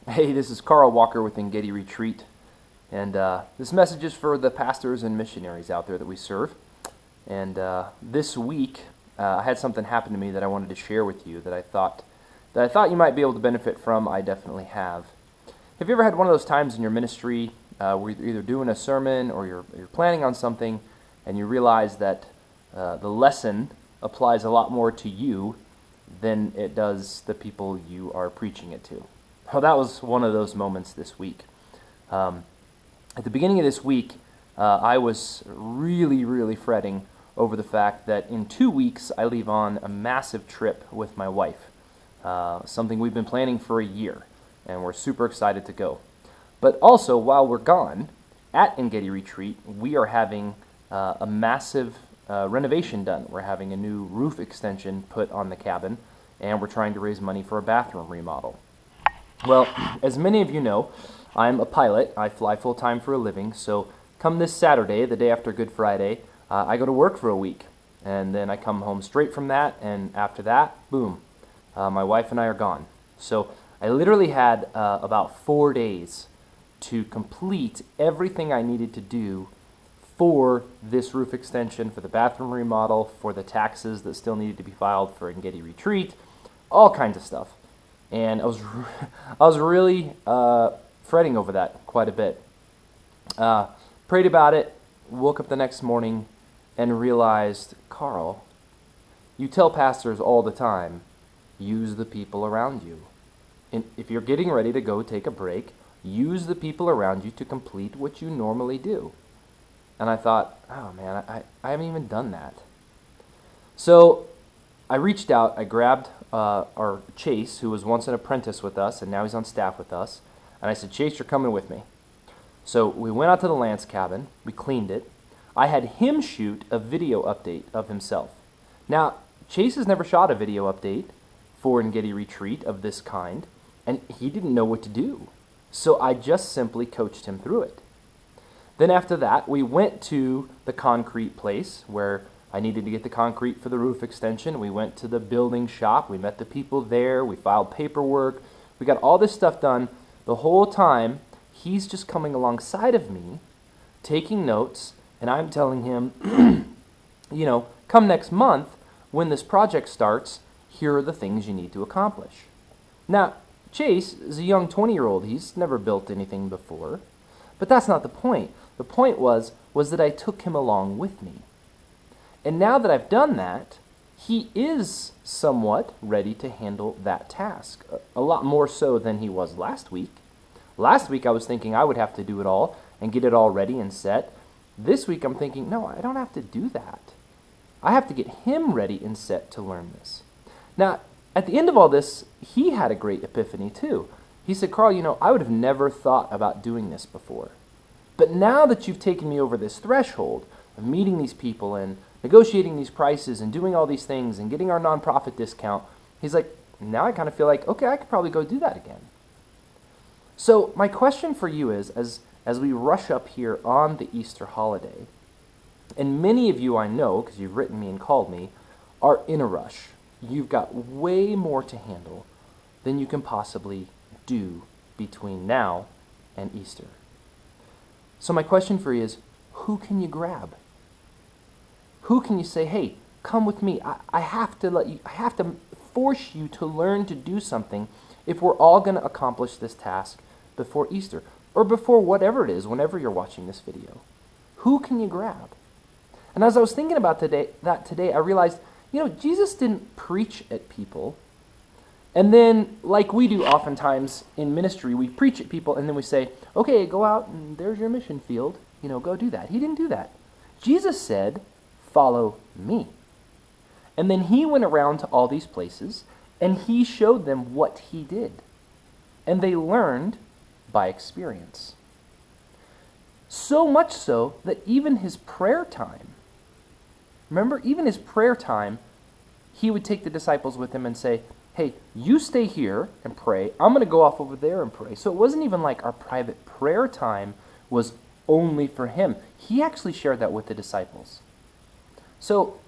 Hey, this is Carl Walker with Engedi Retreat, and this message is for the pastors and missionaries out there that we serve. And this week, I had something happen to me that I wanted to share with you that I thought you might be able to benefit from. I definitely have. Have you ever had one of those times in your ministry where you're either doing a sermon or you're planning on something, and you realize that the lesson applies a lot more to you than it does the people you are preaching it to? Well, that was one of those moments this week. At the beginning of this week, I was really fretting over the fact that in 2 weeks I leave on a massive trip with my wife, something we've been planning for a year, and we're super excited to go. But also, while we're gone, at Engedi Retreat, we are having a massive renovation done. We're having a new roof extension put on the cabin, and we're trying to raise money for a bathroom remodel. Well, as many of you know, I'm a pilot. I fly full-time for a living, so come this Saturday, the day after Good Friday, I go to work for a week, and then I come home straight from that, and after that, boom, my wife and I are gone. So I literally had about 4 days to complete everything I needed to do for this roof extension, for the bathroom remodel, for the taxes that still needed to be filed for Engedi Retreat, all kinds of stuff. And I was really fretting over that quite a bit. Prayed about it, woke up the next morning, and realized, Carl, you tell pastors all the time, use the people around you. And if you're getting ready to go take a break, use the people around you to complete what you normally do. And I thought, oh man, I haven't even done that. So I reached out, I grabbed our Chase, who was once an apprentice with us, and now he's on staff with us, and I said, Chase, you're coming with me. So we went out to the Lance cabin, we cleaned it. I had him shoot a video update of himself. Now, Chase has never shot a video update for Engedi Retreat of this kind, and he didn't know what to do. So I just simply coached him through it. Then after that, we went to the concrete place where I needed to get the concrete for the roof extension. We went to the building shop. We met the people there. We filed paperwork. We got all this stuff done. The whole time, he's just coming alongside of me, taking notes, and I'm telling him, come next month, when this project starts, here are the things you need to accomplish. Now, Chase is a young 20-year-old. He's never built anything before. But that's not the point. The point was that I took him along with me. And now that I've done that, he is somewhat ready to handle that task. A lot more so than he was last week. Last week I was thinking I would have to do it all and get it all ready and set. This week I'm thinking, no, I don't have to do that. I have to get him ready and set to learn this. Now, at the end of all this, he had a great epiphany too. He said, Carl, I would have never thought about doing this before. But now that you've taken me over this threshold of meeting these people and negotiating these prices and doing all these things and getting our nonprofit discount, he's like, now I kind of feel like, okay, I could probably go do that again. So my question for you is, as we rush up here on the Easter holiday, and many of you I know, because you've written me and called me, are in a rush. You've got way more to handle than you can possibly do between now and Easter. So my question for you is, who can you grab? Who can you say, hey, come with me. I have to force you to learn to do something if we're all going to accomplish this task before Easter, or before whatever it is, whenever you're watching this video. Who can you grab? And as I was thinking about today, I realized, Jesus didn't preach at people. And then, like we do oftentimes in ministry, we preach at people and then we say, okay, go out and there's your mission field. Go do that. He didn't do that. Jesus said, follow me. And then he went around to all these places and he showed them what he did. And they learned by experience. So much so that even his prayer time, he would take the disciples with him and say, hey, you stay here and pray. I'm going to go off over there and pray. So it wasn't even like our private prayer time was only for him. He actually shared that with the disciples. So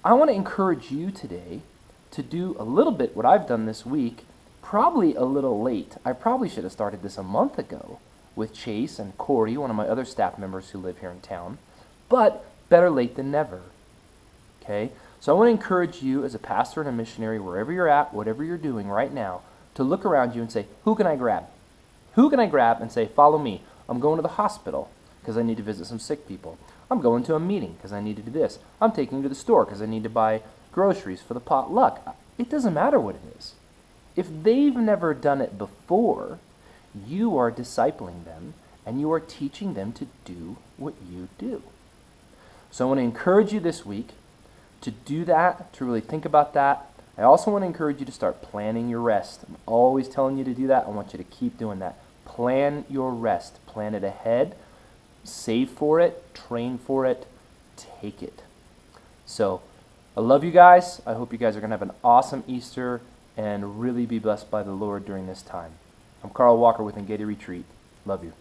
I want to encourage you today to do a little bit what I've done this week Probably a little late. I probably should have started this a month ago with Chase and Corey, one of my other staff members who live here in town. But better late than never. Okay? So I want to encourage you as a pastor and a missionary, wherever you're at, whatever you're doing right now, to look around you and say, who can I grab? Who can I grab and say, follow me? I'm going to the hospital because I need to visit some sick people. I'm going to a meeting because I need to do this. I'm taking you to the store because I need to buy groceries for the potluck. It doesn't matter what it is. If they've never done it before, you are discipling them and you are teaching them to do what you do. So I want to encourage you this week to do that, to really think about that. I also want to encourage you to start planning your rest. I'm always telling you to do that. I want you to keep doing that. Plan your rest. Plan it ahead. Save for it. Train for it. Take it. So I love you guys. I hope you guys are going to have an awesome Easter and really be blessed by the Lord during this time. I'm Carl Walker with Engedi Retreat. Love you.